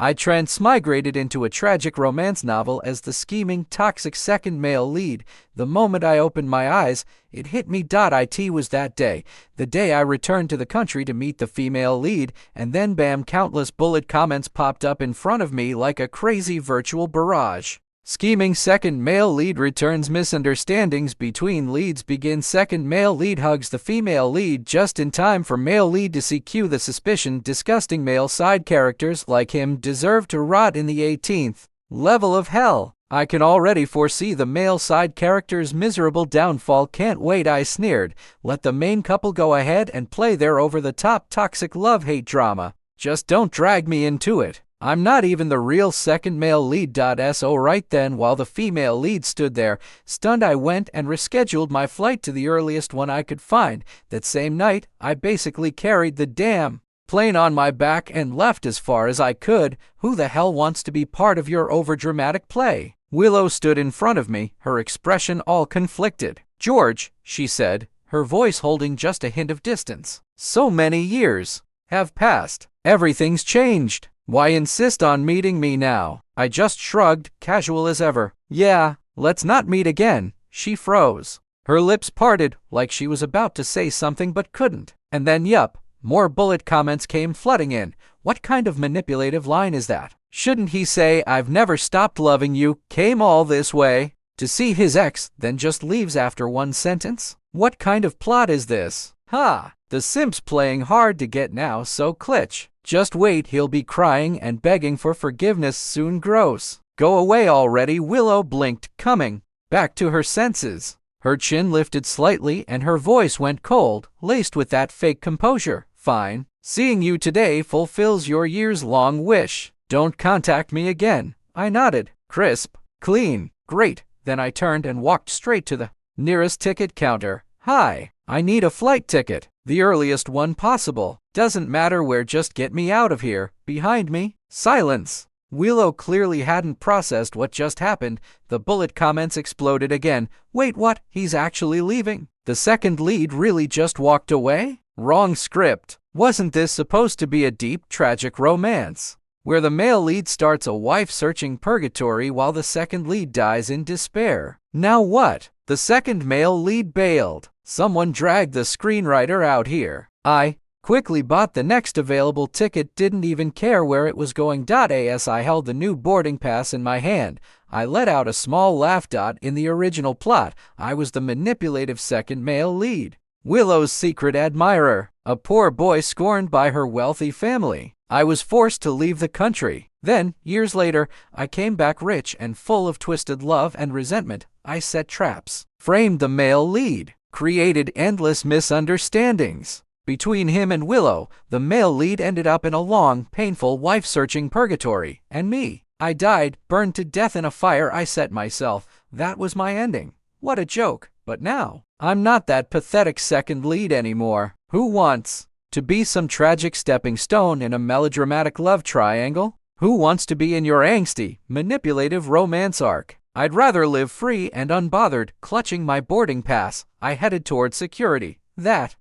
I transmigrated into a tragic romance novel as the scheming, toxic second male lead. The moment I opened my eyes, it hit me. It was that day, the day I returned to the country to meet the female lead, and then bam, countless bullet comments popped up in front of me like a crazy virtual barrage. Scheming second male lead returns. Misunderstandings between leads begin. Second male lead hugs the female lead just in time for male lead to see. Cue the suspicion. Disgusting male side characters like him deserve to rot in the 18th level of hell. I can already foresee the male side character's miserable downfall. Can't wait. I sneered. Let the main couple go ahead and play their over-the-top toxic love-hate drama. Just don't drag me into it. I'm not even the real second male lead. So right then, while the female lead stood there, stunned, I went and rescheduled my flight to the earliest one I could find. That same night, I basically carried the damn plane on my back and left as far as I could. Who the hell wants to be part of your overdramatic play? Willow stood in front of me, her expression all conflicted. George, she said, her voice holding just a hint of distance. So many years have passed. Everything's changed. Why insist on meeting me now? I just shrugged, casual as ever. Yeah, let's not meet again. She froze. Her lips parted, like she was about to say something but couldn't. And then yup, more bullet comments came flooding in. What kind of manipulative line is that? Shouldn't he say, I've never stopped loving you, came all this way to see his ex, then just leaves after one sentence? What kind of plot is this? Ha! The simp's playing hard to get now, so klitsch. Just wait, he'll be crying and begging for forgiveness soon. Gross. Go away already. Willow blinked, coming back to her senses. Her chin lifted slightly and her voice went cold, laced with that fake composure. Fine. Seeing you today fulfills your years-long wish. Don't contact me again. I nodded. Crisp. Clean. Great. Then I turned and walked straight to the nearest ticket counter. Hi. I need a flight ticket. The earliest one possible. Doesn't matter where, just get me out of here. Behind me. Silence. Willow clearly hadn't processed what just happened. The bullet comments exploded again. Wait, what? He's actually leaving? The second lead really just walked away? Wrong script. Wasn't this supposed to be a deep, tragic romance, where the male lead starts a wife-searching purgatory while the second lead dies in despair? Now what? The second male lead bailed. Someone dragged the screenwriter out here. I quickly bought the next available ticket, didn't even care where it was going. As I held the new boarding pass in my hand, I let out a small laugh. In the original plot, I was the manipulative second male lead, Willow's secret admirer, a poor boy scorned by her wealthy family. I was forced to leave the country. Then, years later, I came back rich and full of twisted love and resentment. I set traps, framed the male lead, created endless misunderstandings. Between him and Willow, the male lead ended up in a long, painful wife-searching purgatory. And me, I died, burned to death in a fire I set myself. That was my ending. What a joke. But now, I'm not that pathetic second lead anymore. Who wants to be some tragic stepping stone in a melodramatic love triangle? Who wants to be in your angsty, manipulative romance arc? I'd rather live free and unbothered. Clutching my boarding pass, I headed toward security. That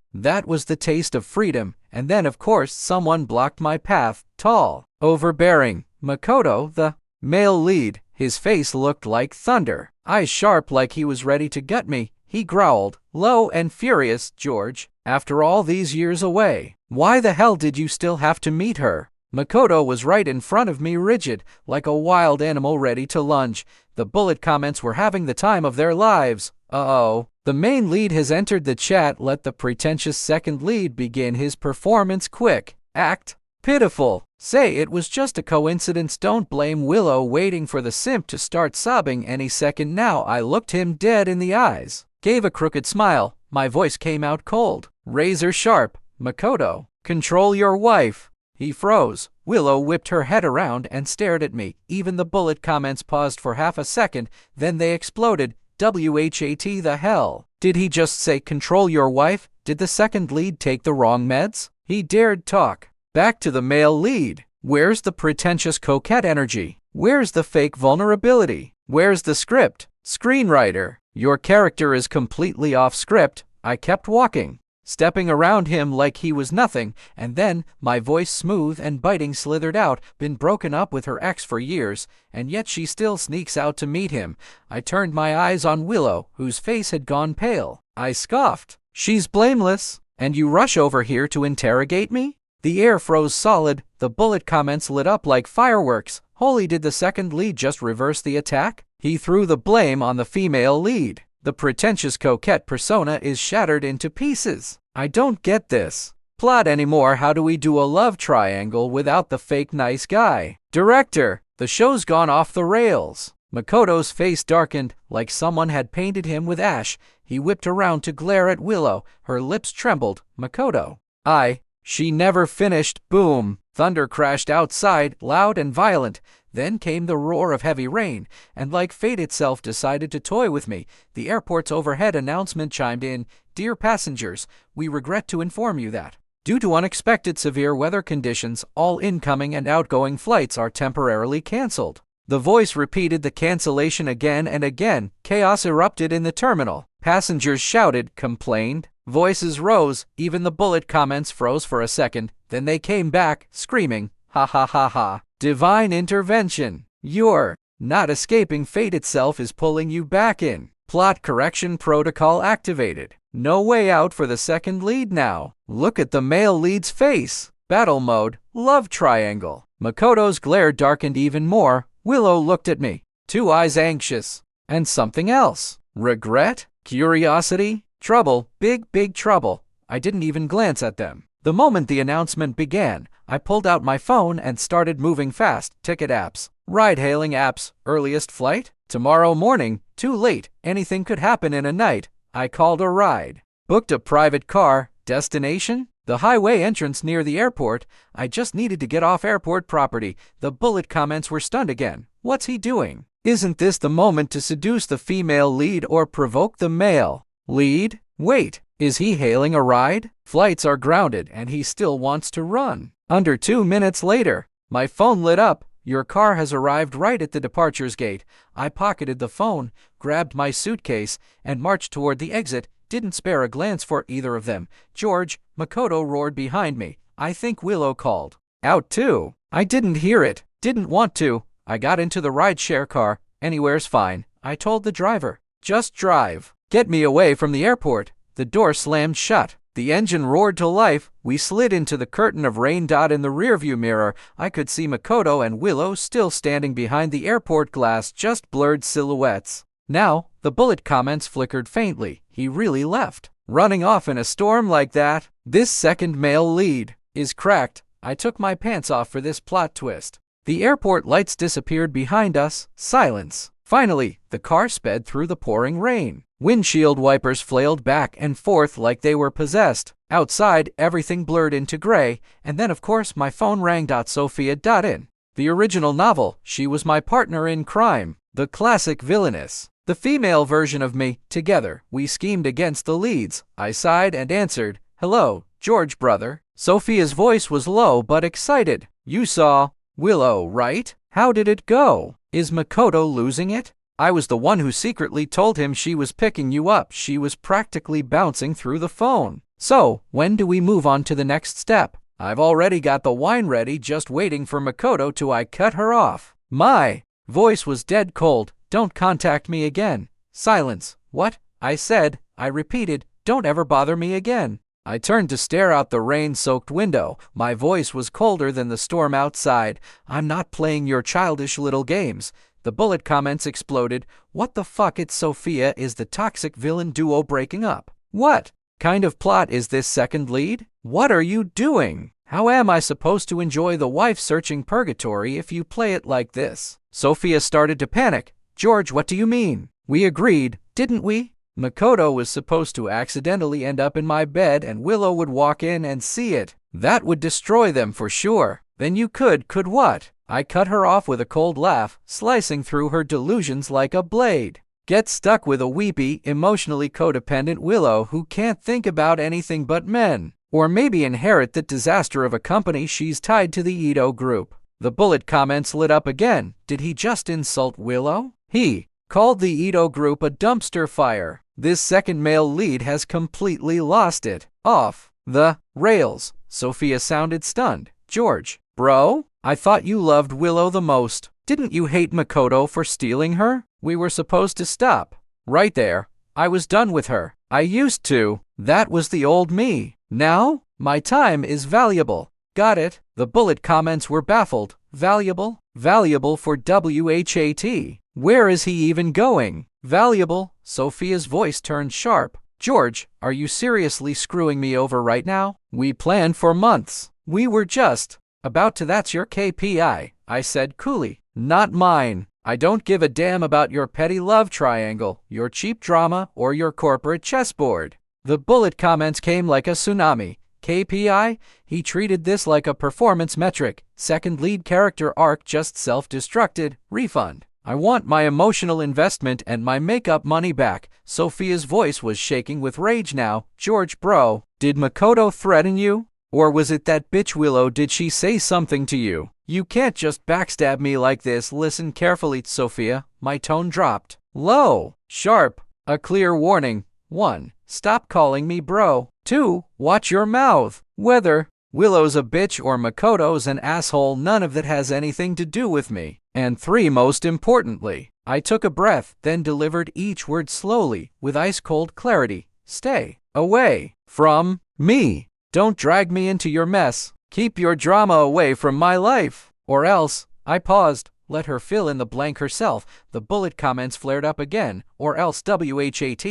was the taste of freedom. And then, of course, someone blocked my path. Tall, overbearing, Makoto, the male lead. His face looked like thunder, eyes sharp like he was ready to gut me. He growled, low and furious, George, after all these years away, why the hell did you still have to meet her? Makoto was right in front of me, rigid, like a wild animal ready to lunge. The bullet comments were having the time of their lives. Uh-oh. The main lead has entered the chat. Let the pretentious second lead begin his performance. Quick. Act pitiful. Say it was just a coincidence. Don't blame Willow, waiting for the simp to start sobbing any second now. I looked him dead in the eyes, gave a crooked smile. My voice came out cold, razor sharp. Makoto, control your wife. He froze. Willow whipped her head around and stared at me. Even the bullet comments paused for half a second, then they exploded. WHAT the hell? Did he just say control your wife? Did the second lead take the wrong meds? He dared talk back to the male lead. Where's the pretentious coquette energy? Where's the fake vulnerability? Where's the script? Screenwriter, your character is completely off script. I kept walking, stepping around him like he was nothing, and then, my voice smooth and biting, slithered out, been broken up with her ex for years, and yet she still sneaks out to meet him. I turned my eyes on Willow, whose face had gone pale. I scoffed. She's blameless. And you rush over here to interrogate me? The air froze solid. The bullet comments lit up like fireworks. Holy, did the second lead just reverse the attack? He threw the blame on the female lead. The pretentious coquette persona is shattered into pieces. I don't get this plot anymore. How do we do a love triangle without the fake nice guy? Director, the show's gone off the rails. Makoto's face darkened like someone had painted him with ash. He whipped around to glare at Willow. Her lips trembled. Makoto. She never finished. Boom. Thunder crashed outside, loud and violent. Then came the roar of heavy rain, and like fate itself decided to toy with me, the airport's overhead announcement chimed in, "Dear passengers, we regret to inform you that, due to unexpected severe weather conditions, all incoming and outgoing flights are temporarily canceled." The voice repeated the cancellation again and again. Chaos erupted in the terminal. Passengers shouted, complained. Voices rose. Even the bullet comments froze for a second. Then they came back, screaming, "Ha ha ha ha. Divine intervention. You're not escaping. Fate itself is pulling you back in. Plot correction protocol activated. No way out for the second lead now. Look at the male lead's face. Battle mode. Love triangle." Makoto's glare darkened even more. Willow looked at me, two eyes anxious, and something else. Regret? Curiosity? Trouble? Big trouble. I didn't even glance at them. The moment the announcement began, I pulled out my phone and started moving fast. Ticket apps, ride-hailing apps, earliest flight? Tomorrow morning, too late, anything could happen in a night. I called a ride. Booked a private car. Destination? The highway entrance near the airport. I just needed to get off airport property. The bullet comments were stunned again. What's he doing? Isn't this the moment to seduce the female lead or provoke the male lead? Wait, is he hailing a ride? Flights are grounded and he still wants to run. Under 2 minutes later, my phone lit up. Your car has arrived right at the departures gate. I pocketed the phone, grabbed my suitcase, and marched toward the exit. Didn't spare a glance for either of them. "George," Makoto roared behind me. I think Willow called out too. I didn't hear it. Didn't want to. I got into the ride-share car. "Anywhere's fine," I told the driver. "Just drive. Get me away from the airport." The door slammed shut. The engine roared to life. We slid into the curtain of rain. In the rearview mirror, I could see Makoto and Willow still standing behind the airport glass, just blurred silhouettes. Now, the bullet comments flickered faintly. He really left. Running off in a storm like that? This second male lead is cracked. I took my pants off for this plot twist. The airport lights disappeared behind us. Silence. Finally, the car sped through the pouring rain. Windshield wipers flailed back and forth like they were possessed. Outside, everything blurred into gray, and then of course my phone rang. Sophia in the original novel, she was my partner in crime, the classic villainess. The female version of me. Together, we schemed against the leads. I sighed and answered, "Hello, George, brother." Sophia's voice was low but excited. "You saw Willow, right? How did it go? Is Makoto losing it?" I was the one who secretly told him she was picking you up. She was practically bouncing through the phone. "So, when do we move on to the next step? I've already got the wine ready, just waiting for Makoto to." I cut her off. My voice was dead cold. "Don't contact me again." Silence. "What?" I said. I repeated, "Don't ever bother me again." I turned to stare out the rain-soaked window. My voice was colder than the storm outside. "I'm not playing your childish little games." The bullet comments exploded. "What the fuck? It's Sophia is the toxic villain duo breaking up. What kind of plot is this second lead? What are you doing? How am I supposed to enjoy the wife-searching purgatory if you play it like this?" Sophia started to panic. "George, what do you mean? We agreed, didn't we? Makoto was supposed to accidentally end up in my bed and Willow would walk in and see it. That would destroy them for sure. Then you could what?" I cut her off with a cold laugh, slicing through her delusions like a blade. "Get stuck with a weepy, emotionally codependent Willow who can't think about anything but men. Or maybe inherit the disaster of a company she's tied to the Ito group." The bullet comments lit up again. Did he just insult Willow? He called the Ito group a dumpster fire. This second male lead has completely lost it. Off the rails. Sophia sounded stunned. George, bro, I thought you loved Willow the most. Didn't you hate Makoto for stealing her? We were supposed to stop. Right there. I was done with her. I used to. That was the old me. Now, my time is valuable. Got it. The bullet comments were baffled. Valuable? Valuable for WHAT. Where is he even going? Valuable? Sophia's voice turned sharp. George, are you seriously screwing me over right now? We planned for months. We were just about to. That's your KPI, I said coolly. Not mine. I don't give a damn about your petty love triangle, your cheap drama, or your corporate chessboard. The bullet comments came like a tsunami. KPI? He treated this like a performance metric. Second lead character arc just self-destructed. Refund. I want my emotional investment and my makeup money back. Sophia's voice was shaking with rage now. George, bro, did Makoto threaten you? Or was it that bitch Willow? Did she say something to you? You can't just backstab me like this. Listen carefully, Sophia. My tone dropped. Low. Sharp. A clear warning. 1. Stop calling me bro. 2. Watch your mouth. Whether Willow's a bitch or Makoto's an asshole, none of that has anything to do with me. And 3, most importantly, I took a breath, then delivered each word slowly, with ice-cold clarity. Stay away from me. Don't drag me into your mess. Keep your drama away from my life. Or else. I paused. Let her fill in the blank herself. The bullet comments flared up again. Or else WHAT.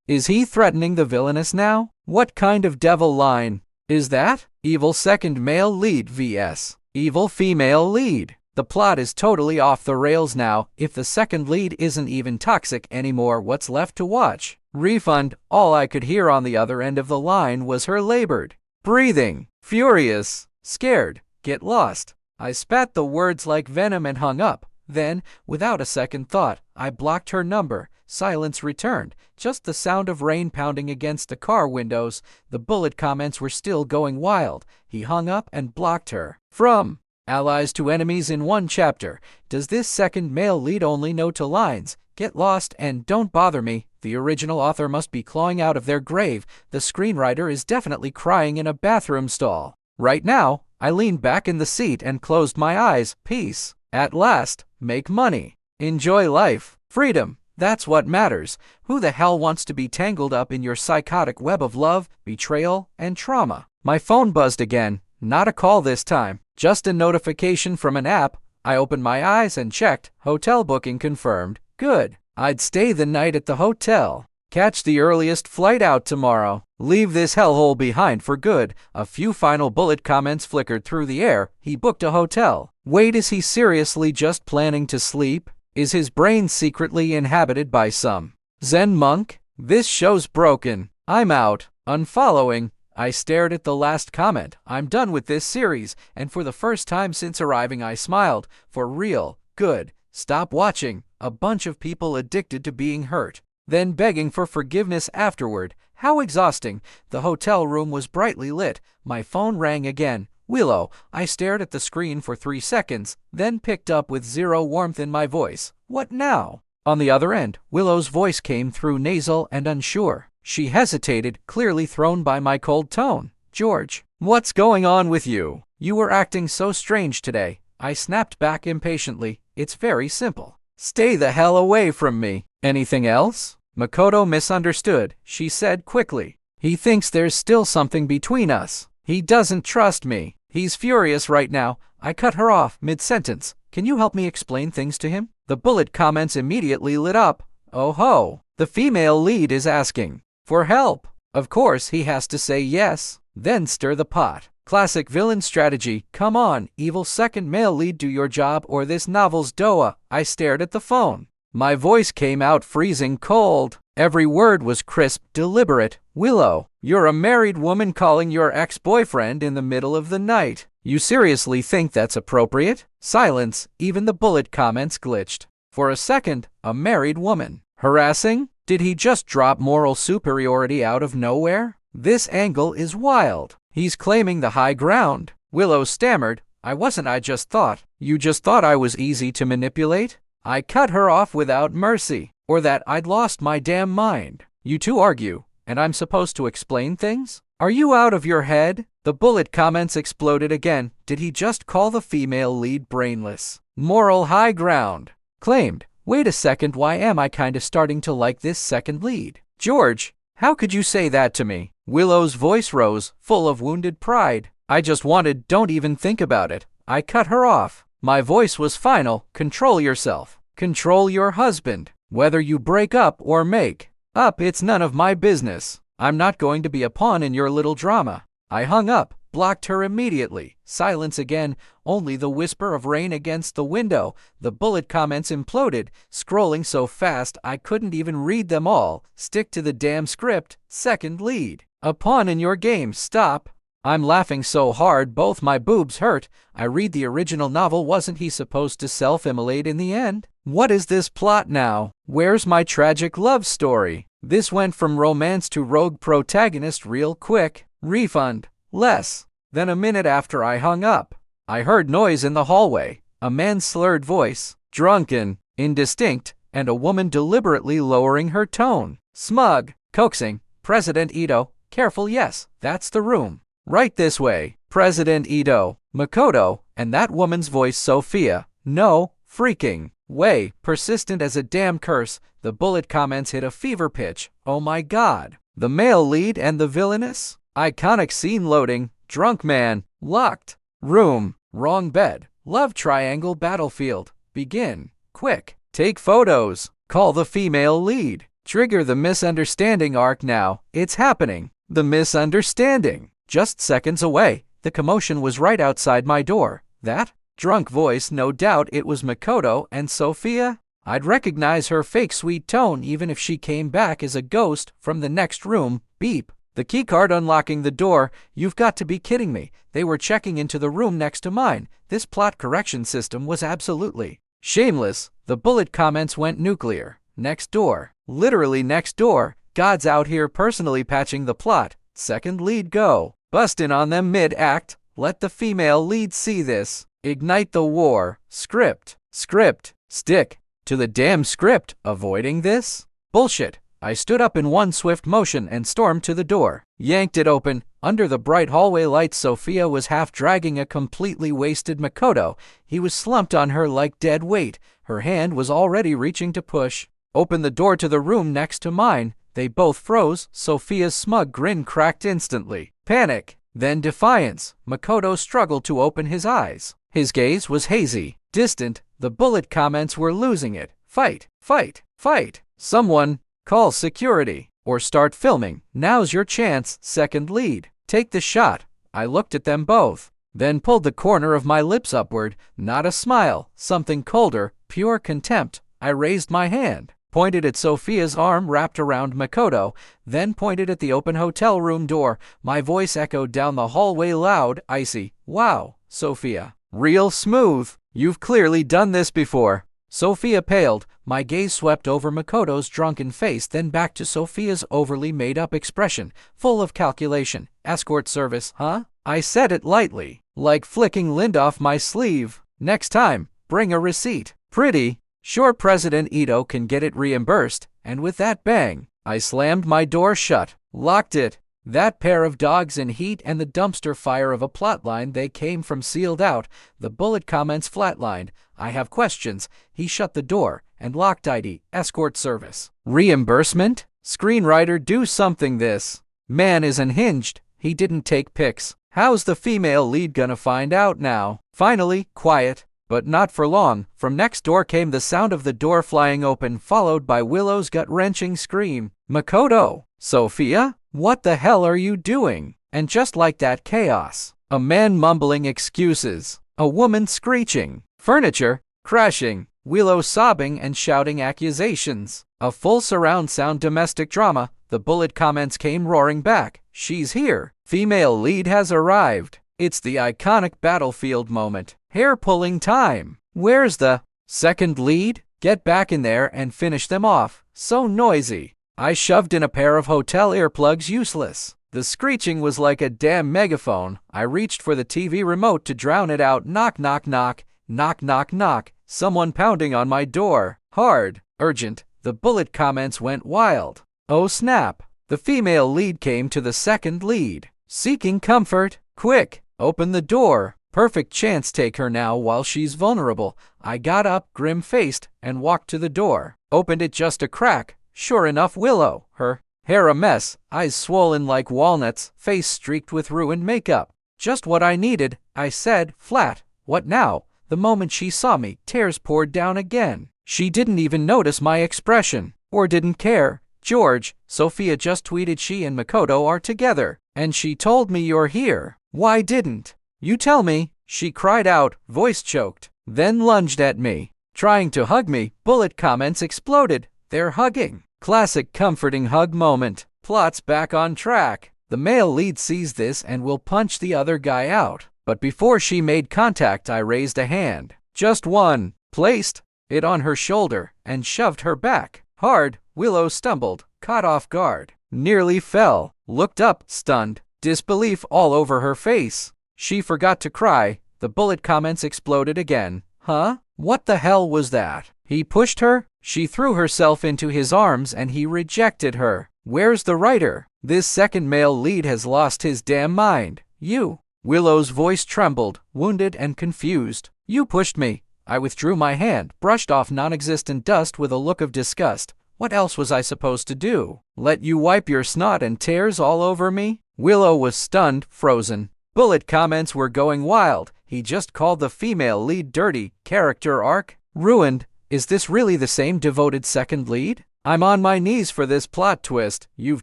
Is he threatening the villainess now? What kind of devil line is that? Evil second male lead vs. evil female lead. The plot is totally off the rails now. If the second lead isn't even toxic anymore, what's left to watch? Refund. All I could hear on the other end of the line was her labored breathing. Furious. Scared. Get lost. I spat the words like venom and hung up. Then, without a second thought, I blocked her number. Silence returned. Just the sound of rain pounding against the car windows. The bullet comments were still going wild. He hung up and blocked her. From allies to enemies in one chapter. Does this second male lead only know 2 lines? Get lost and don't bother me. The original author must be clawing out of their grave. The screenwriter is definitely crying in a bathroom stall. Right now, I leaned back in the seat and closed my eyes. Peace. At last. Make money. Enjoy life. Freedom. That's what matters. Who the hell wants to be tangled up in your psychotic web of love, betrayal, and trauma? My phone buzzed again. Not a call this time. Just a notification from an app. I opened my eyes and checked. Hotel booking confirmed. Good. I'd stay the night at the hotel. Catch the earliest flight out tomorrow. Leave this hellhole behind for good. A few final bullet comments flickered through the air. He booked a hotel. Wait, is he seriously just planning to sleep? Is his brain secretly inhabited by some Zen monk? This show's broken. I'm out. Unfollowing. I stared at the last comment. I'm done with this series, and for the first time since arriving I smiled. For real. Good. Stop watching. A bunch of people addicted to being hurt, then begging for forgiveness afterward. How exhausting. The hotel room was brightly lit. My phone rang again. Willow. I stared at the screen for 3 seconds, then picked up with zero warmth in my voice. What now? On the other end, Willow's voice came through nasal and unsure. She hesitated, clearly thrown by my cold tone. George, what's going on with you? You were acting so strange today. I snapped back impatiently. It's very simple. Stay the hell away from me. Anything else? Makoto misunderstood. She said quickly. He thinks there's still something between us. He doesn't trust me. He's furious right now. I cut her off mid-sentence. Can you help me explain things to him? The bullet comments immediately lit up. Oh ho. The female lead is asking for help. Of course he has to say yes, then stir the pot. Classic villain strategy. Come on, evil second male lead, do your job or this novel's doa. I stared at the phone. My voice came out freezing cold. Every word was crisp, deliberate. Willow, you're a married woman calling your ex-boyfriend in the middle of the night. You seriously think that's appropriate? Silence. Even the bullet comments glitched. For a second, a married woman. Harassing? Did he just drop moral superiority out of nowhere? This angle is wild. He's claiming the high ground. Willow stammered. I just thought. You just thought I was easy to manipulate? I cut her off without mercy. Or that I'd lost my damn mind. You two argue, and I'm supposed to explain things? Are you out of your head? The bullet comments exploded again. Did he just call the female lead brainless? Moral high ground. Claimed. Wait a second, why am I kinda starting to like this second lead? George, how could you say that to me? Willow's voice rose, full of wounded pride. I just wanted, don't even think about it. I cut her off. My voice was final. Control yourself. Control your husband. Whether you break up or make up, it's none of my business. I'm not going to be a pawn in your little drama. I hung up, blocked her immediately. Silence again, only the whisper of rain against the window. The bullet comments imploded, scrolling so fast I couldn't even read them all. Stick to the damn script. Second lead. A pawn in your game, stop. I'm laughing so hard both my boobs hurt. I read the original novel, wasn't he supposed to self-immolate in the end? What is this plot now? Where's my tragic love story? This went from romance to rogue protagonist real quick. Refund. Less than a minute after I hung up, I heard noise in the hallway. A man's slurred voice, drunken, indistinct, and a woman deliberately lowering her tone. Smug, coaxing. President Ito, careful, yes, that's the room. Right this way. President Ito, Makoto, and that woman's voice, Sophia. No, freaking way. Persistent as a damn curse. The bullet comments hit a fever pitch. Oh my god. The male lead and the villainous? Iconic scene loading. Drunk man. Locked room. Wrong bed. Love triangle battlefield. Begin. Quick. Take photos. Call the female lead. Trigger the misunderstanding arc now. It's happening. The misunderstanding. Just seconds away. The commotion was right outside my door. That drunk voice, no doubt it was Makoto and Sophia. I'd recognize her fake sweet tone even if she came back as a ghost from the next room. Beep. The keycard unlocking the door. You've got to be kidding me. They were checking into the room next to mine. This plot correction system was absolutely shameless. The bullet comments went nuclear. Next door. Literally next door. God's out here personally patching the plot. Second lead go. Bust in on them mid-act. Let the female lead see this. Ignite the war. Script. Script. Stick to the damn script. Avoiding this? Bullshit. I stood up in one swift motion and stormed to the door. Yanked it open. Under the bright hallway lights, Sophia was half dragging a completely wasted Makoto. He was slumped on her like dead weight. Her hand was already reaching to push open the door to the room next to mine. They both froze. Sophia's smug grin cracked instantly. Panic, then defiance. Makoto struggled to open his eyes. His gaze was hazy, distant. The bullet comments were losing it. Fight, fight, fight. Someone call security or start filming. Now's your chance. Second lead. Take the shot. I looked at them both, then pulled the corner of my lips upward. Not a smile, something colder, pure contempt. I raised my hand, pointed at Sophia's arm wrapped around Makoto, then pointed at the open hotel room door. My voice echoed down the hallway loud, icy. Wow, Sophia. Real smooth. You've clearly done this before. Sophia paled. My gaze swept over Makoto's drunken face, then back to Sophia's overly made-up expression, full of calculation. Escort service, huh? I said it lightly, like flicking lint off my sleeve. Next time, bring a receipt. Pretty sure President Ito can get it reimbursed. And with that bang, I slammed my door shut, locked it. That pair of dogs in heat and the dumpster fire of a plotline they came from sealed out. The bullet comments flatlined. I have questions. He shut the door and locked ID. Escort service. Reimbursement? Screenwriter, do something. This man is unhinged. He didn't take pics. How's the female lead gonna find out now? Finally, quiet. But not for long. From next door came the sound of the door flying open, followed by Willow's gut-wrenching scream. Makoto! Sophia? What the hell are you doing? And just like that, chaos. A man mumbling excuses. A woman screeching. Furniture crashing. Willow sobbing and shouting accusations. A full surround sound domestic drama. The bullet comments came roaring back. She's here. Female lead has arrived. It's the iconic battlefield moment. Hair-pulling time. Where's the second lead? Get back in there and finish them off. So noisy. I shoved in a pair of hotel earplugs, useless. The screeching was like a damn megaphone. I reached for the TV remote to drown it out. Knock, knock, knock. Knock, knock, knock. Someone pounding on my door. Hard. Urgent. The bullet comments went wild. Oh snap. The female lead came to the second lead. Seeking comfort. Quick, open the door. Perfect chance take her now while she's vulnerable. I got up, grim-faced, and walked to the door. Opened it just a crack. Sure enough, Willow. Her hair a mess, eyes swollen like walnuts, face streaked with ruined makeup. Just what I needed, I said, flat. What now? The moment she saw me, tears poured down again. She didn't even notice my expression. Or didn't care. George, Sophia just tweeted she and Makoto are together. And she told me you're here. Why didn't you tell me? She cried out, voice choked. Then lunged at me. Trying to hug me, bullet comments exploded. They're hugging. Classic comforting hug moment. Plot's back on track. The male lead sees this and will punch the other guy out. But before she made contact, I raised a hand. Just one. Placed it on her shoulder and shoved her back. Hard. Willow stumbled, caught off guard. Nearly fell. Looked up, stunned. Disbelief all over her face. She forgot to cry. The bullet comments exploded again. Huh? What the hell was that? He pushed her? She threw herself into his arms and he rejected her. Where's the writer? This second male lead has lost his damn mind. You. Willow's voice trembled, wounded and confused. You pushed me. I withdrew my hand, brushed off non-existent dust with a look of disgust. What else was I supposed to do? Let you wipe your snot and tears all over me? Willow was stunned, frozen. Bullet comments were going wild. He just called the female lead dirty. Character arc ruined. Is this really the same devoted second lead? I'm on my knees for this plot twist. You've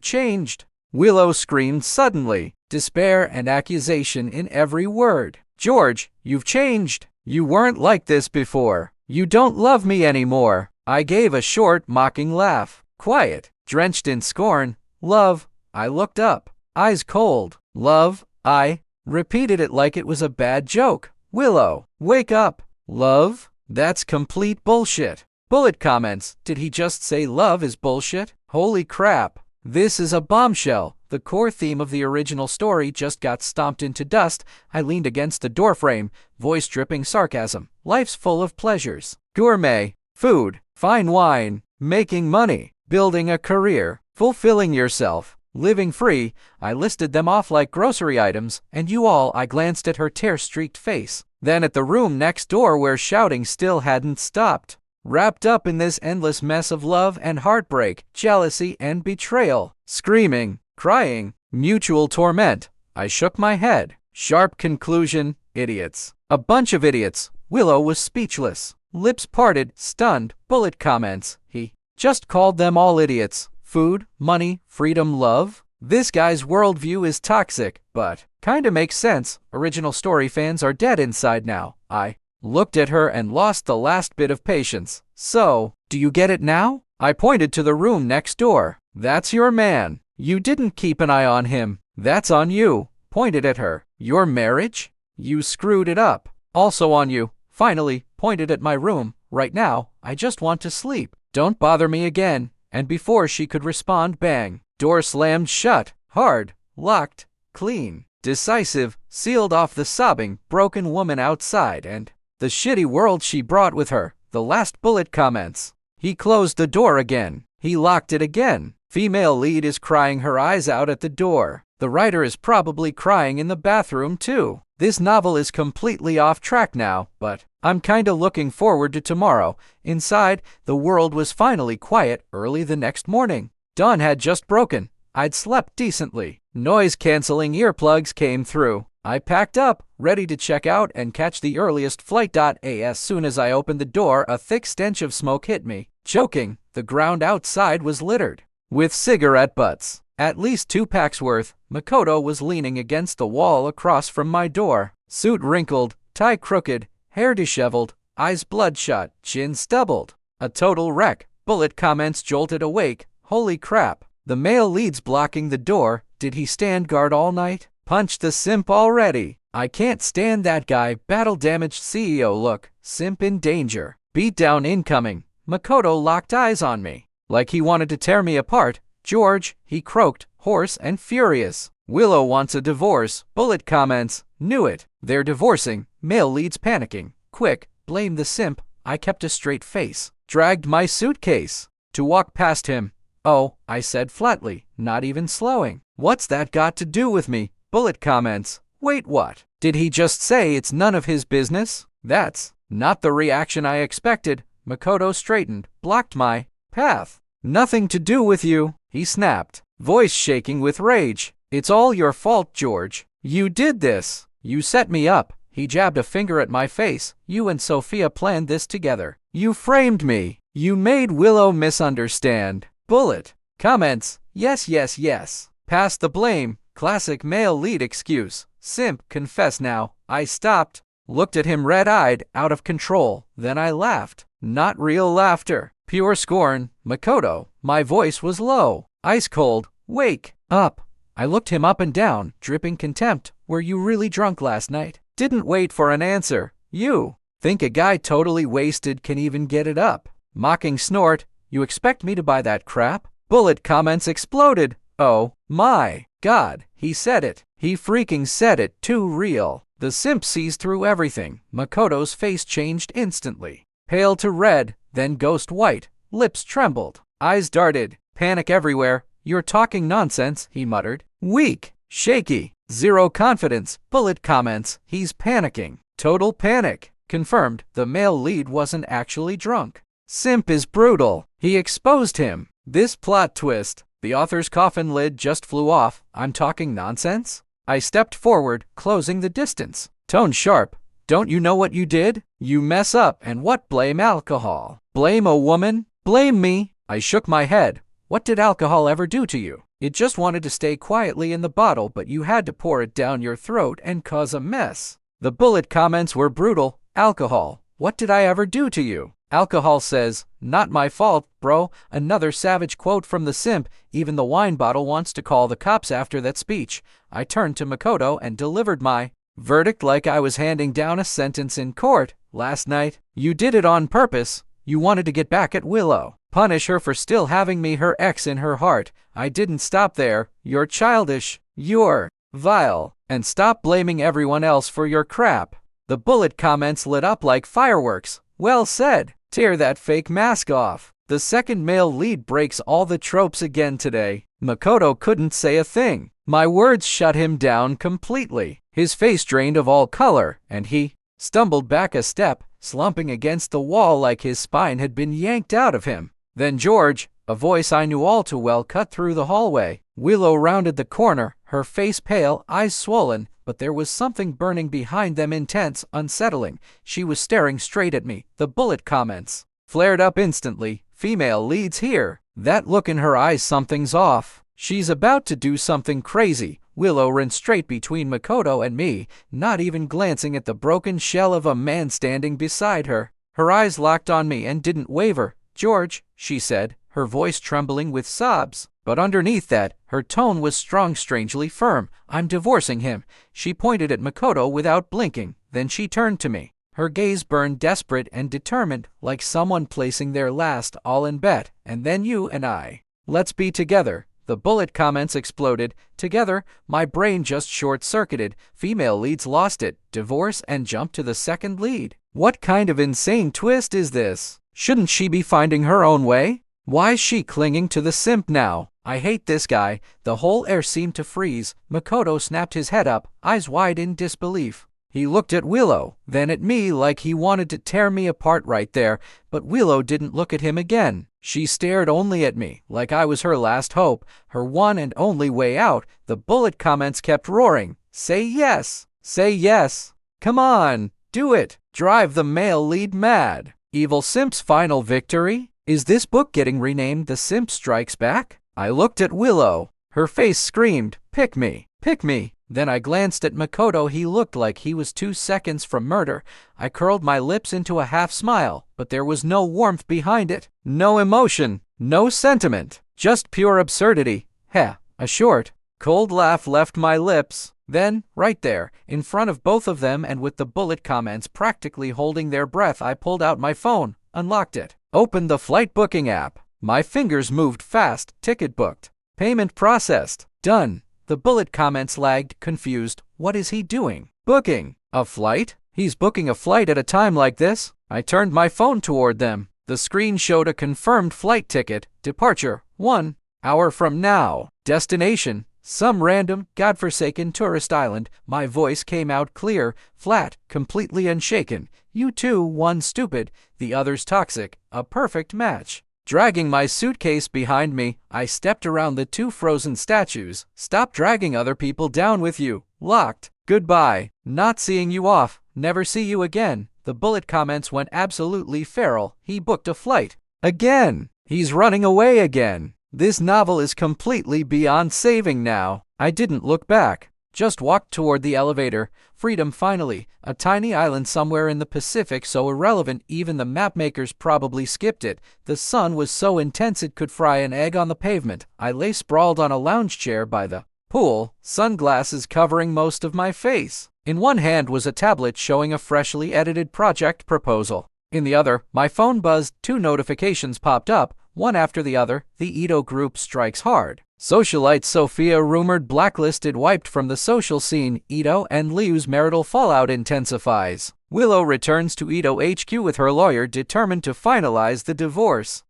changed. Willow screamed suddenly, despair and accusation in every word. George, you've changed. You weren't like this before. You don't love me anymore. I gave a short, mocking laugh. Quiet, drenched in scorn. Love. I looked up. Eyes cold. Love. I repeated it like it was a bad joke. Willow, wake up. Love? That's complete bullshit. Bullet comments. Did he just say love is bullshit? Holy crap. This is a bombshell. The core theme of the original story just got stomped into dust. I leaned against the doorframe, voice dripping sarcasm. Life's full of pleasures. Gourmet. Food. Fine wine. Making money. Building a career. Fulfilling yourself. Living free. I listed them off like grocery items, and you all. I glanced at her tear-streaked face. Then at the room next door where shouting still hadn't stopped. Wrapped up in this endless mess of love and heartbreak, jealousy and betrayal. Screaming, crying, mutual torment. I shook my head. Sharp conclusion, idiots. A bunch of idiots. Willow was speechless. Lips parted, stunned. Bullet comments. He just called them all idiots. Food, money, freedom, love. This guy's worldview is toxic, but kinda makes sense. Original story fans are dead inside now. I looked at her and lost the last bit of patience. So, do you get it now? I pointed to the room next door. That's your man. You didn't keep an eye on him. That's on you. Pointed at her. Your marriage? You screwed it up. Also on you. Finally, pointed at my room. Right now, I just want to sleep. Don't bother me again. And before she could respond, bang. Door slammed shut. Hard. Locked. Clean. Decisive. Sealed off the sobbing, broken woman outside and the shitty world she brought with her. The last bullet comments. He closed the door again. He locked it again. Female lead is crying her eyes out at the door. The writer is probably crying in the bathroom too. This novel is completely off track now, but I'm kinda looking forward to tomorrow. Inside, the world was finally quiet early the next morning. Dawn had just broken. I'd slept decently. Noise-canceling earplugs came through. I packed up, ready to check out and catch the earliest flight. As soon as I opened the door, a thick stench of smoke hit me. Choking, the ground outside was littered with cigarette butts. At least 2 packs worth. Makoto was leaning against the wall across from my door. Suit wrinkled, tie crooked, hair disheveled, eyes bloodshot, chin stubbled. A total wreck. Bullet comments jolted awake. Holy crap. The male lead's blocking the door. Did he stand guard all night? Punch the simp already. I can't stand that guy. Battle-damaged CEO look. Simp in danger. Beatdown incoming. Makoto locked eyes on me. Like he wanted to tear me apart. George, he croaked, hoarse and furious. Willow wants a divorce. Bullet comments. Knew it. They're divorcing. Male lead's panicking. Quick, blame the simp. I kept a straight face. Dragged my suitcase. To walk past him. Oh, I said flatly, not even slowing. What's that got to do with me? Bullet comments. Wait, what? Did he just say it's none of his business? That's not the reaction I expected. Makoto straightened, blocked my path. Nothing to do with you, he snapped, voice shaking with rage. It's all your fault, George. You did this. You set me up. He jabbed a finger at my face. You and Sophia planned this together. You framed me. You made Willow misunderstand. Bullet comments. Yes, yes, yes. Pass the blame. Classic male lead excuse. Simp, confess now. I stopped, looked at him red-eyed, out of control. Then I laughed. Not real laughter. Pure scorn. Makoto. My voice was low. Ice cold. Wake up. I looked him up and down, dripping contempt. Were you really drunk last night? Didn't wait for an answer. You think a guy totally wasted can even get it up? Mocking snort. You expect me to buy that crap? Bullet comments exploded. Oh my God, he said it. He freaking said it, too real. The simp sees through everything. Makoto's face changed instantly. Pale to red, then ghost white. Lips trembled. Eyes darted. Panic everywhere. You're talking nonsense, he muttered. Weak. Shaky. Zero confidence. Bullet comments. He's panicking. Total panic. Confirmed, the male lead wasn't actually drunk. Simp is brutal. He exposed him. This plot twist. The author's coffin lid just flew off. I'm talking nonsense? I stepped forward, closing the distance. Tone sharp. Don't you know what you did? You mess up, and what? Blame alcohol. Blame a woman? Blame me? I shook my head. What did alcohol ever do to you? It just wanted to stay quietly in the bottle, but you had to pour it down your throat and cause a mess. The bullet comments were brutal. Alcohol. What did I ever do to you? Alcohol says, not my fault, bro. Another savage quote from the simp. Even the wine bottle wants to call the cops after that speech. I turned to Makoto and delivered my verdict like I was handing down a sentence in court. Last night, you did it on purpose. You wanted to get back at Willow. Punish her for still having me, her ex, in her heart. I didn't stop there. You're childish. You're vile. And stop blaming everyone else for your crap. The bullet comments lit up like fireworks. Well said. Tear that fake mask off. The second male lead breaks all the tropes again today. Makoto couldn't say a thing. My words shut him down completely. His face drained of all color, and he stumbled back a step, slumping against the wall like his spine had been yanked out of him. Then George, a voice I knew all too well, cut through the hallway. Willow rounded the corner, her face pale, eyes swollen, but there was something burning behind them, intense, unsettling. She was staring straight at me. The bullet comments flared up instantly. Female leads here. That look in her eyes, something's off. She's about to do something crazy. Willow ran straight between Makoto and me, not even glancing at the broken shell of a man standing beside her. Her eyes locked on me and didn't waver. George, she said, her voice trembling with sobs. But underneath that, her tone was strong, strangely firm. I'm divorcing him. She pointed at Makoto without blinking. Then she turned to me. Her gaze burned desperate and determined, like someone placing their last all in bet. And then you and I. Let's be together. The bullet comments exploded. Together, my brain just short-circuited. Female leads lost it. Divorce and jump to the second lead. What kind of insane twist is this? Shouldn't she be finding her own way? Why's she clinging to the simp now? I hate this guy. The whole air seemed to freeze. Makoto snapped his head up, eyes wide in disbelief. He looked at Willow, then at me like he wanted to tear me apart right there, but Willow didn't look at him again. She stared only at me, like I was her last hope, her one and only way out. The bullet comments kept roaring. Say yes. Say yes. Come on. Do it. Drive the male lead mad. Evil Simp's final victory? Is this book getting renamed The Simp Strikes Back? I looked at Willow. Her face screamed, pick me, pick me. Then I glanced at Makoto. He looked like he was 2 seconds from murder. I curled my lips into a half smile, but there was no warmth behind it, no emotion, no sentiment, just pure absurdity. Heh, a short, cold laugh left my lips. Then, right there, in front of both of them and with the bullet comments practically holding their breath, I pulled out my phone, unlocked it, opened the flight booking app. My fingers moved fast. Ticket booked. Payment processed. Done. The bullet comments lagged, confused. What is he doing? Booking a flight? He's booking a flight at a time like this? I turned my phone toward them. The screen showed a confirmed flight ticket, departure, 1 hour from now. Destination, some random, godforsaken tourist island. My voice came out clear, flat, completely unshaken. You two, one stupid, the other's toxic, a perfect match. Dragging my suitcase behind me, I stepped around the two frozen statues. Stop dragging other people down with you. Locked. Goodbye. Not seeing you off. Never see you again. The bullet comments went absolutely feral. He booked a flight. Again. He's running away again. This novel is completely beyond saving now. I didn't look back. Just walked toward the elevator. Freedom finally. A tiny island somewhere in the Pacific so irrelevant even the mapmakers probably skipped it. The sun was so intense it could fry an egg on the pavement. I lay sprawled on a lounge chair by the pool, sunglasses covering most of my face. In one hand was a tablet showing a freshly edited project proposal. In the other, my phone buzzed. 2 notifications popped up, one after the other. The Ito group strikes hard. Socialite Sophia rumored blacklisted, wiped from the social scene. Ito and Liu's marital fallout intensifies. Willow returns to Ito HQ with her lawyer determined to finalize the divorce.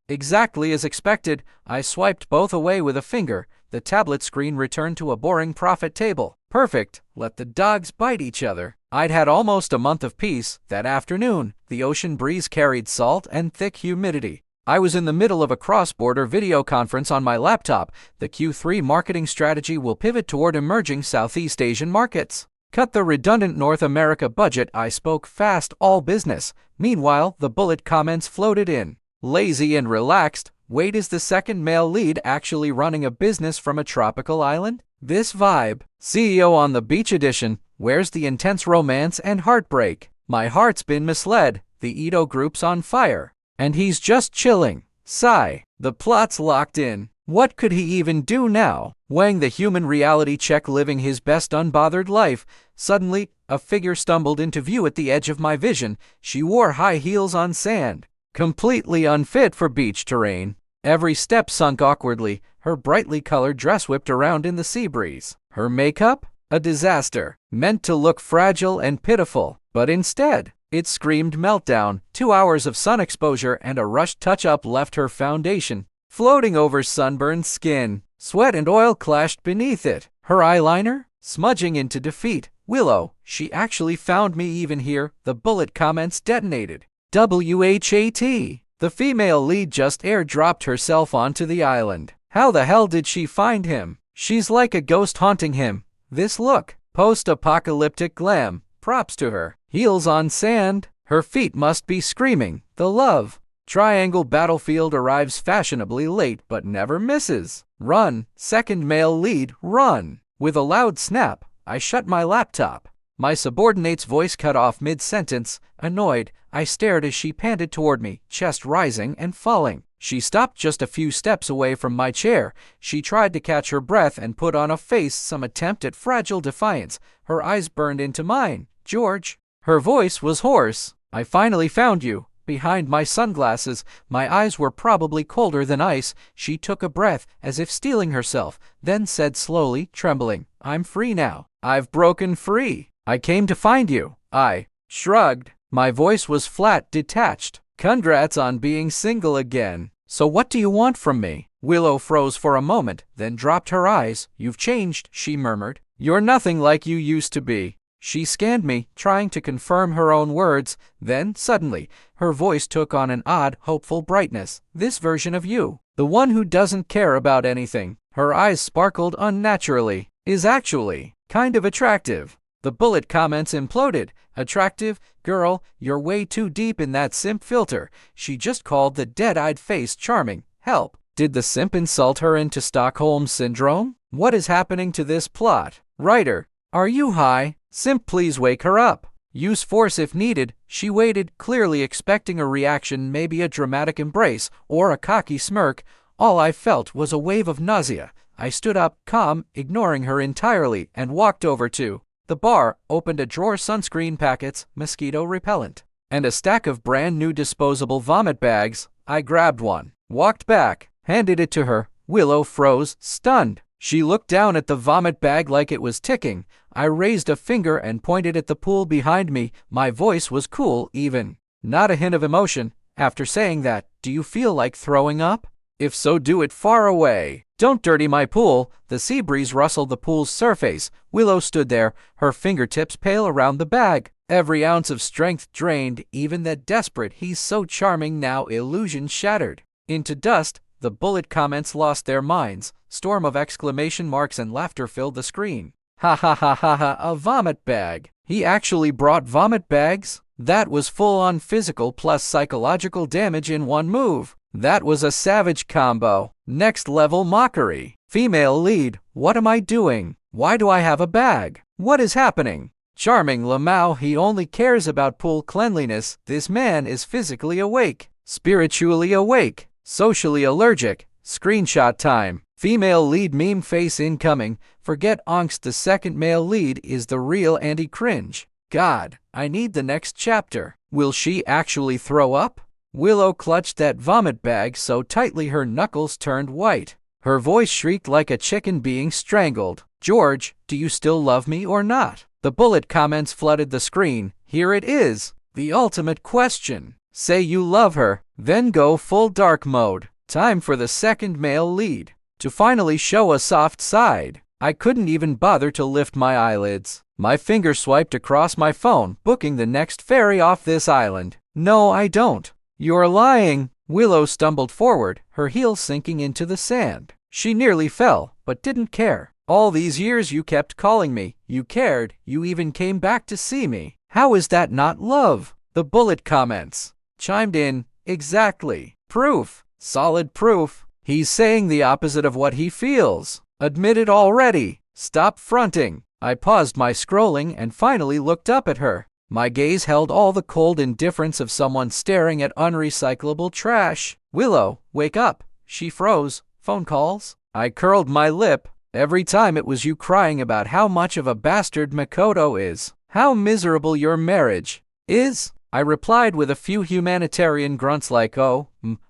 Exactly as expected. I swiped both away with a finger. The tablet screen returned to a boring profit table. Perfect. Let the dogs bite each other. I'd had almost a month of peace. That afternoon, the ocean breeze carried salt and thick humidity. I was in the middle of a cross-border video conference on my laptop. The Q3 marketing strategy will pivot toward emerging Southeast Asian markets. Cut the redundant North America budget. I spoke fast, all business. Meanwhile, the bullet comments floated in. Lazy and relaxed. Wait, is the second male lead actually running a business from a tropical island? This vibe. CEO on the beach edition. Where's the intense romance and heartbreak? My heart's been misled. The Ito group's on fire. And he's just chilling. Sigh. The plot's locked in. What could he even do now? Weighing the human reality check, living his best unbothered life. Suddenly, a figure stumbled into view at the edge of my vision. She wore high heels on sand, completely unfit for beach terrain. Every step sunk awkwardly. Her brightly colored dress whipped around in the sea breeze. Her makeup? A disaster. Meant to look fragile and pitiful, but instead, it screamed meltdown. 2 hours of sun exposure and a rushed touch-up left her foundation floating over sunburned skin. Sweat and oil clashed beneath it. Her eyeliner? Smudging into defeat. Willow, she actually found me even here. The bullet comments detonated. WHAT. The female lead just airdropped herself onto the island. How the hell did she find him? She's like a ghost haunting him. This look. Post-apocalyptic glam. Props to her. Heels on sand. Her feet must be screaming. The love triangle battlefield arrives fashionably late but never misses. Run. Second male lead. Run. With a loud snap, I shut my laptop. My subordinate's voice cut off mid-sentence. Annoyed, I stared as she panted toward me, chest rising and falling. She stopped just a few steps away from my chair. She tried to catch her breath and put on a face, some attempt at fragile defiance. Her eyes burned into mine. George. Her voice was hoarse. I finally found you. Behind my sunglasses, my eyes were probably colder than ice. She took a breath, as if steeling herself, then said slowly, trembling, I'm free now. I've broken free. I came to find you. I shrugged. My voice was flat, detached. Congrats on being single again. So what do you want from me? Willow froze for a moment, then dropped her eyes. You've changed, she murmured. You're nothing like you used to be. She scanned me, trying to confirm her own words. Then, suddenly, her voice took on an odd, hopeful brightness. This version of you, the one who doesn't care about anything, her eyes sparkled unnaturally, is actually kind of attractive. The bullet comments imploded. Attractive? Girl, you're way too deep in that simp filter. She just called the dead-eyed face charming. Help. Did the simp insult her into Stockholm Syndrome? What is happening to this plot? Writer, are you high? Simp, please wake her up. Use force if needed. She waited, clearly expecting a reaction, maybe a dramatic embrace or a cocky smirk. All I felt was a wave of nausea. I stood up, calm, ignoring her entirely, and walked over to the bar, opened a drawer, sunscreen packets, mosquito repellent, and a stack of brand new disposable vomit bags. I grabbed one, walked back, handed it to her. Willow froze, stunned. She looked down at the vomit bag like it was ticking. I raised a finger and pointed at the pool behind me. My voice was cool, even. Not a hint of emotion. After saying that, do you feel like throwing up? If so, do it far away. Don't dirty my pool. The sea breeze rustled the pool's surface. Willow stood there, her fingertips pale around the bag. Every ounce of strength drained, even that desperate "he's so charming now" illusion shattered. Into dust, the bullet comments lost their minds. Storm of exclamation marks and laughter filled the screen. Ha ha ha ha ha, a vomit bag. He actually brought vomit bags? That was full-on physical plus psychological damage in one move. That was a savage combo. Next level mockery. Female lead, what am I doing? Why do I have a bag? What is happening? Charming Lamau, he only cares about pool cleanliness. This man is physically awake, spiritually awake, socially allergic. Screenshot time. Female lead meme face incoming. Forget angst, the second male lead is the real anti-cringe. God, I need the next chapter. Will she actually throw up? Willow clutched that vomit bag so tightly her knuckles turned white. Her voice shrieked like a chicken being strangled. George, do you still love me or not? The bullet comments flooded the screen. Here it is. The ultimate question. Say you love her, then go full dark mode. Time for the second male lead to finally show a soft side. I couldn't even bother to lift my eyelids. My finger swiped across my phone, booking the next ferry off this island. No, I don't. You're lying. Willow stumbled forward, her heels sinking into the sand. She nearly fell, but didn't care. All these years you kept calling me. You cared. You even came back to see me. How is that not love? The bullet comments chimed in. Exactly. Proof. Solid proof. He's saying the opposite of what he feels. Admit it already. Stop fronting. I paused my scrolling and finally looked up at her. My gaze held all the cold indifference of someone staring at unrecyclable trash. Willow, wake up. She froze. Phone calls? I curled my lip. Every time it was you crying about how much of a bastard Makoto is. How miserable your marriage is. I replied with a few humanitarian grunts like oh,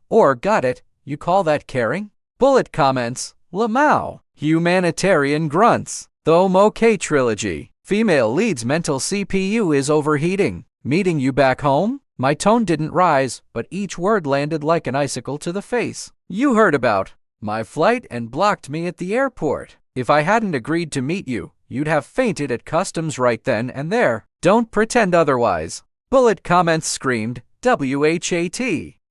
or got it. You call that caring? Bullet comments. Lamau. Humanitarian grunts. The Omoke trilogy. Female lead's mental CPU is overheating. Meeting you back home? My tone didn't rise, but each word landed like an icicle to the face. You heard about my flight and blocked me at the airport. If I hadn't agreed to meet you, you'd have fainted at customs right then and there. Don't pretend otherwise. Bullet comments screamed. WHAT.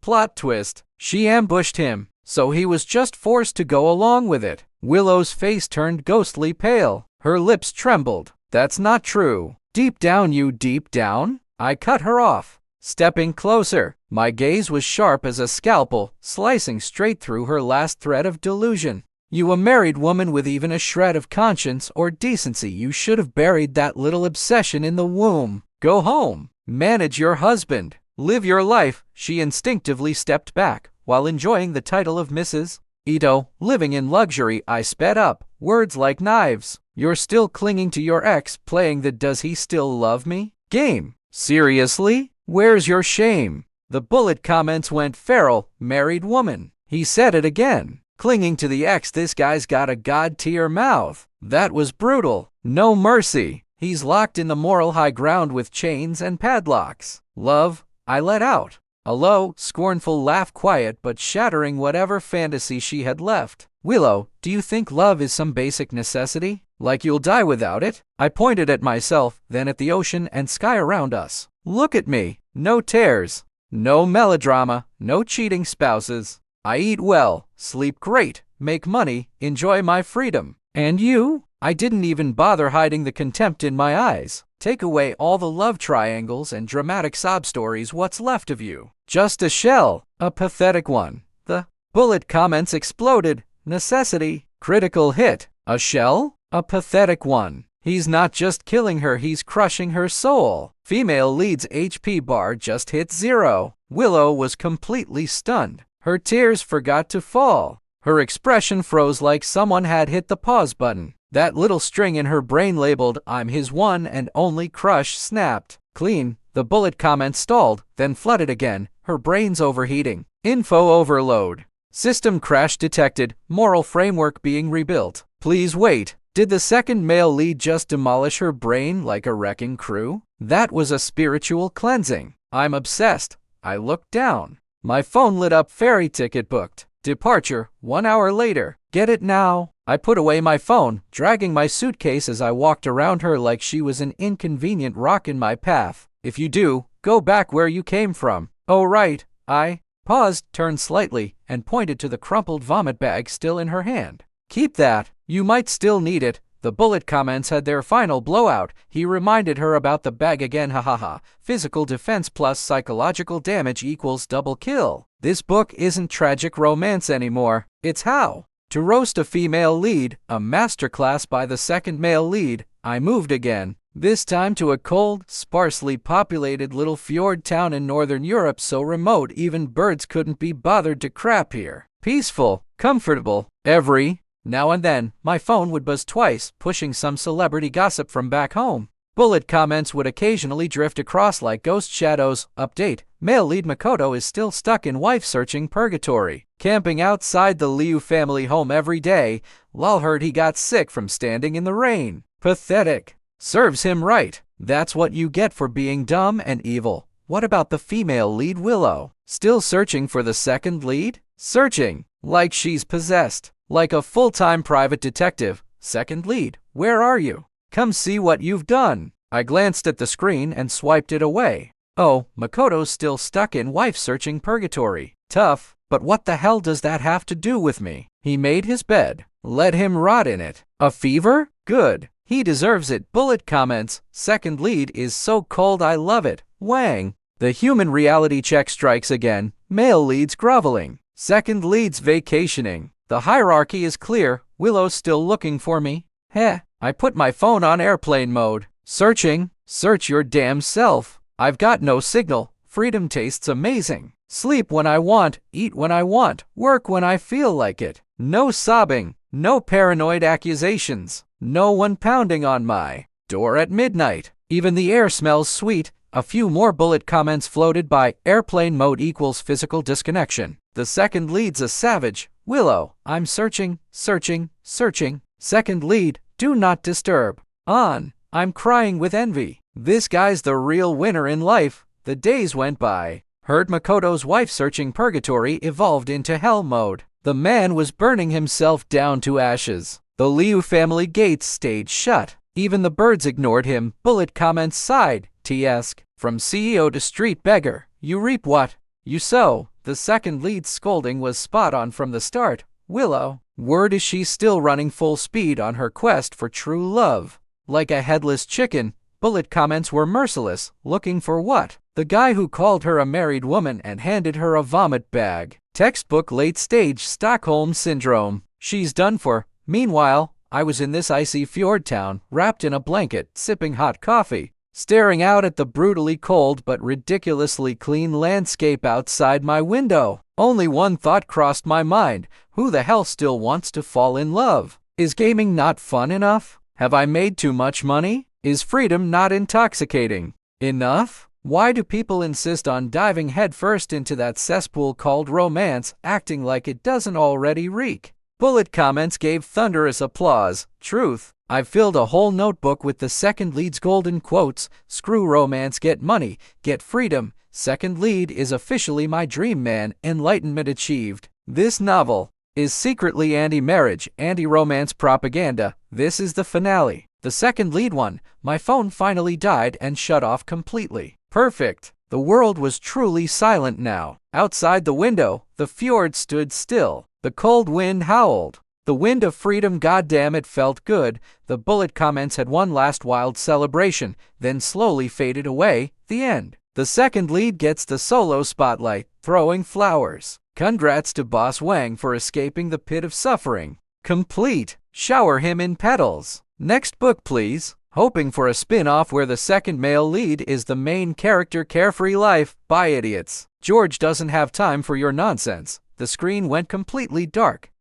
Plot twist. She ambushed him, so he was just forced to go along with it. Willow's face turned ghostly pale. Her lips trembled. That's not true. Deep down, you deep down? I cut her off. Stepping closer, my gaze was sharp as a scalpel, slicing straight through her last thread of delusion. You a married woman with even a shred of conscience or decency, you should have buried that little obsession in the womb. Go home. Manage your husband. Live your life. She instinctively stepped back, while enjoying the title of Mrs. Ito. Living in luxury, I sped up, words like knives. You're still clinging to your ex, playing the "does he still love me" game. Seriously? Where's your shame? The bullet comments went feral. Married woman. He said it again. Clinging to the ex, this guy's got a god-tier mouth. That was brutal. No mercy. He's locked in the moral high ground with chains and padlocks. Love, I let out. A low, scornful laugh, quiet but shattering whatever fantasy she had left. Willow, do you think love is some basic necessity? Like you'll die without it? I pointed at myself, then at the ocean and sky around us. Look at me. No tears. No melodrama. No cheating spouses. I eat well, sleep great, make money, enjoy my freedom. And you? I didn't even bother hiding the contempt in my eyes. Take away all the love triangles and dramatic sob stories, what's left of you? Just a shell, a pathetic one. The bullet comments exploded. Necessity, critical hit. A shell? A pathetic one. He's not just killing her, he's crushing her soul. Female lead's HP bar just hit 0. Willow was completely stunned. Her tears forgot to fall. Her expression froze like someone had hit the pause button. That little string in her brain labeled "I'm his one and only crush" snapped. Clean. The bullet comment stalled, then flooded again, her brain's overheating. Info overload. System crash detected. Moral framework being rebuilt. Please wait. Did the second male lead just demolish her brain like a wrecking crew? That was a spiritual cleansing. I'm obsessed. I looked down. My phone lit up. Ferry ticket booked. Departure 1 hour later. Get it now? I put away my phone, dragging my suitcase as I walked around her like she was an inconvenient rock in my path. If you do, go back where you came from. Oh right, I paused, turned slightly, and pointed to the crumpled vomit bag still in her hand. Keep that. You might still need it. The bullet comments had their final blowout. He reminded her about the bag again. Hahaha. Physical defense plus psychological damage equals double kill. This book isn't tragic romance anymore. It's how to roast a female lead, a masterclass by the second male lead. I moved again. This time to a cold, sparsely populated little fjord town in northern Europe, so remote even birds couldn't be bothered to crap here. Peaceful, comfortable. Every now and then, my phone would buzz twice, pushing some celebrity gossip from back home. Bullet comments would occasionally drift across like ghost shadows. Update: male lead Makoto is still stuck in wife-searching purgatory, camping outside the Liu family home every day. Lol, heard he got sick from standing in the rain. Pathetic. Serves him right. That's what you get for being dumb and evil. What about the female lead Willow? Still searching for the second lead? Searching like she's possessed. Like a full-time private detective. Second lead, where are you? Come see what you've done. I glanced at the screen and swiped it away. Oh, Makoto's still stuck in wife-searching purgatory. Tough, but what the hell does that have to do with me? He made his bed. Let him rot in it. A fever? Good. He deserves it. Bullet comments: second lead is so cold I love it. Wang. The human reality check strikes again. Male leads groveling. Second leads vacationing. The hierarchy is clear. Willow's still looking for me. Heh. I put my phone on airplane mode. Searching. Search your damn self. I've got no signal. Freedom tastes amazing. Sleep when I want, eat when I want, work when I feel like it. No sobbing. No paranoid accusations. No one pounding on my door at midnight. Even the air smells sweet. A few more bullet comments floated by. Airplane mode equals physical disconnection. The second lead's a savage. Willow, I'm searching, searching, searching. Second lead, do not disturb. On. I'm crying with envy. This guy's the real winner in life. The days went by. Heard Makoto's wife-searching purgatory evolved into hell mode. The man was burning himself down to ashes. The Liu family gates stayed shut. Even the birds ignored him. Bullet comments sighed. T-esque. From CEO to street beggar, you reap what you sow. The second lead's scolding was spot on from the start. Willow, word is she's still running full speed on her quest for true love. Like a headless chicken, bullet comments were merciless. Looking for what? The guy who called her a married woman and handed her a vomit bag. Textbook late-stage Stockholm Syndrome. She's done for. Meanwhile, I was in this icy fjord town, wrapped in a blanket, sipping hot coffee, staring out at the brutally cold but ridiculously clean landscape outside my window. Only one thought crossed my mind. Who the hell still wants to fall in love? Is gaming not fun enough? Have I made too much money? Is freedom not intoxicating enough? Why do people insist on diving headfirst into that cesspool called romance, acting like it doesn't already reek? Bullet comments gave thunderous applause. Truth. I've filled a whole notebook with the second lead's golden quotes. Screw romance, get money, get freedom. Second lead is officially my dream man. Enlightenment achieved. This novel is secretly anti-marriage, anti-romance propaganda. This is the finale. The second lead one. My phone finally died and shut off completely. Perfect. The world was truly silent now. Outside the window, the fjord stood still. The cold wind howled. The wind of freedom. Goddamn, it felt good. The bullet comments had one last wild celebration, then slowly faded away. The end. The second lead gets the solo spotlight, throwing flowers. Congrats to Boss Wang for escaping the pit of suffering. Complete. Shower him in petals. Next book, please. Hoping for a spin-off where the second male lead is the main character. Carefree life. Bye, idiots. George doesn't have time for your nonsense. The screen went completely dark.